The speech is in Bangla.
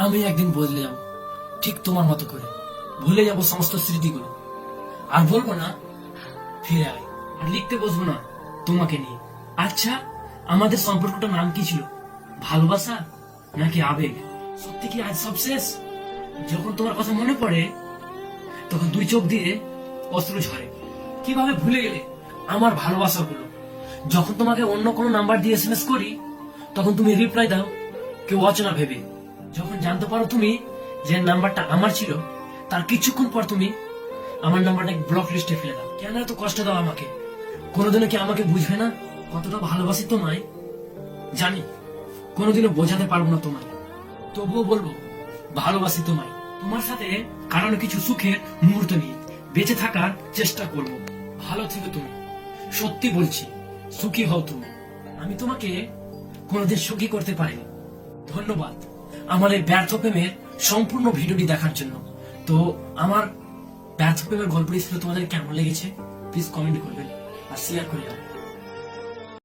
আমি একদিন বদলে যাব, ঠিক তোমার মতো করে ভুলে যাব সমস্ত স্মৃতিগুলো। আর বলবো না ফিরে আয়, আর লিখতে বসবো না তোমাকে নিয়ে। আচ্ছা, আমাদের সম্পর্কটার নাম কি ছিল? ভালোবাসা নাকি আবেগ? সত্যি কি আজ সব শেষ? যখন তোমার কথা মনে পড়ে তখন দুই চোখ দিয়ে অশ্রু ঝরে। কিভাবে ভুলে গেলে আমার ভালোবাসাগুলো? যখন তোমাকে অন্য কোনো নাম্বার দিয়ে এসএমএস করি তখন তুমি রিপ্লাই দাও কেউ অচেনা ভেবে। যখন জানতে পারো তুমি যে নাম্বারটা আমার ছিল, তার কিছুক্ষণ পর তুমি আমার নাম্বারটা ব্লক লিস্টে ফেলে দাও। কেন এত কষ্ট দাও আমাকে? কোনোদিনও কি আমাকে বুঝবে না কতটা ভালোবাসি তোমায়? জানি কোনোদিনও বোঝাতে পারবো না তোমায়, তবুও বলবো ভালোবাসি তোমায়। তোমার সাথে কারণ কিছু সুখের মুহূর্ত নিয়ে বেঁচে থাকার চেষ্টা করব। ভালো থেকো তুমি, সত্যি বলছি, সুখী হও তুমি। আমি তোমাকে কোনোদিন সুখী করতে পারিনি। ধন্যবাদ আমার এই ব্যর্থ প্রেমের সম্পূর্ণ ভিডিওটি দেখার জন্য। তো আমার ব্যর্থ প্রেমের গল্পটি ছিল তোমাদের কেমন লেগেছে প্লিজ কমেন্ট করবেন আর শেয়ার করে যাও।